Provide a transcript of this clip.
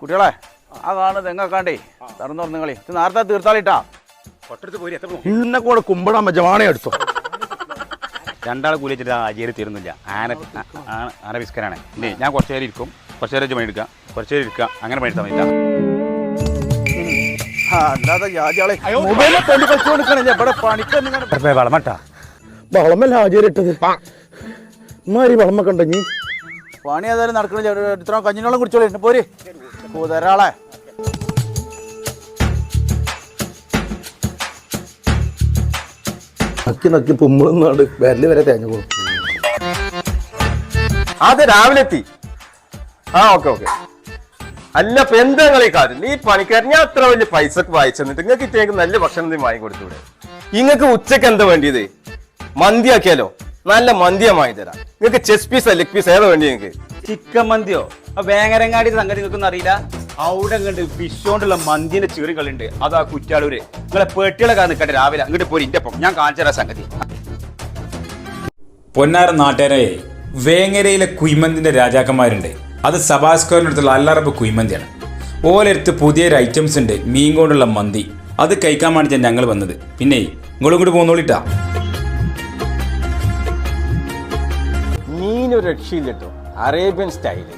കുട്ടികളെ ആ കാണുന്നത് എങ്ങാണ്ടേ തുറന്നു കളി ഇത് നേരത്തെ തീർത്താളിട്ടാ ഇന്നെ കൂടെ കുമ്പിടാൻ ജവാണെ എടുത്തു. രണ്ടാൾ കൂലിച്ചിട്ട് അജിയിൽ തീരുന്നില്ല. ആന ബിസ്കനാണ്. ഇല്ലേ ഞാൻ കുറച്ച് നേരം ഇരിക്കും, കുറച്ച് നേരം പണിയെടുക്കാം, കുറച്ച് നേരം ഇരിക്കുക, അങ്ങനെ പണിയെടുത്താൽ മതിട്ടാ. അല്ലാതെ യാചാളെ മൊബൈലിൽ തല്ലി കളിച്ചു കൊടുക്കണില്ല ഇവിടെ പണിക്ക് വളമട്ടാ വളമല്ല ഹാജരിട്ടത് ഇമാരി വളമ കണ്ട നീ പണി ഏതായാലും നടക്കണില്ല. ഇത്ര കഞ്ഞിനോളം കുടിച്ചോളി പോര് ധാരാളെ. നക്കി നക്കി പുമ്മുന്നാട് വിരല് വരെ തേഞ്ഞു പോകും. അത് രാവിലെ എത്തി. ഓക്കെ അല്ല ഇപ്പൊ എന്താ കളി കാര്യം നീ പണിക്കാരൻ ഞാൻ അത്ര വലിയ പൈസക്ക് വായിച്ചു തന്നിട്ട് നിങ്ങൾക്ക് ഇറ്റേക്ക് നല്ല ഭക്ഷണം നീ വാങ്ങി കൊടുത്തൂടെ? നിങ്ങൾക്ക് ഉച്ചക്ക് എന്താ വേണ്ടിയത്? മന്തി ആക്കിയാലോ? നല്ല മന്തിയാ വാങ്ങി തരാം. നിങ്ങൾക്ക് ചെസ് പീസ് ലെഗ് പീസ് ഏതാ വേണ്ടി? നിങ്ങൾക്ക് ചിക്കൻ മന്തിയോ? വേങ്ങരങ്ങാടി സംഗതി നിങ്ങൾക്കൊന്നും അറിയില്ല? അവിടെ കണ്ട് ഫിഷ് കൊണ്ടുള്ള മന്തിന്റെ ചെറിയ കളിയുണ്ട്. അതാ കുറ്റാളൂര്. നിങ്ങളെ പെട്ടികളൊക്കെ നിൽക്കട്ടെ രാവിലെ അങ്ങോട്ട് പോരി ഇന്റെ ഒപ്പം ഞാൻ കാണിച്ചു തരാം സംഗതി. പൊന്നാര നാട്ടുകാരെ, വേങ്ങരയിലെ കുയ്മന്തിന്റെ രാജാക്കന്മാരുണ്ട്. അത് സഭാ സ്ക്വയറിനടുത്തുള്ള അല്ലറബ് കുയ്മന്തിയാണ്. ഓലെടുത്ത് പുതിയൊരു ഐറ്റംസ് ഉണ്ട്, മീൻ കൊണ്ടുള്ള മന്തി. അത് കഴിക്കാൻ വേണ്ടിയാണ് ഞങ്ങൾ വന്നത്. പിന്നെ നിങ്ങളും കൂടി പോന്നോളിട്ടാ. മീനൊരു രക്ഷയില്ല കേട്ടോ, അറേബ്യൻ സ്റ്റൈല്.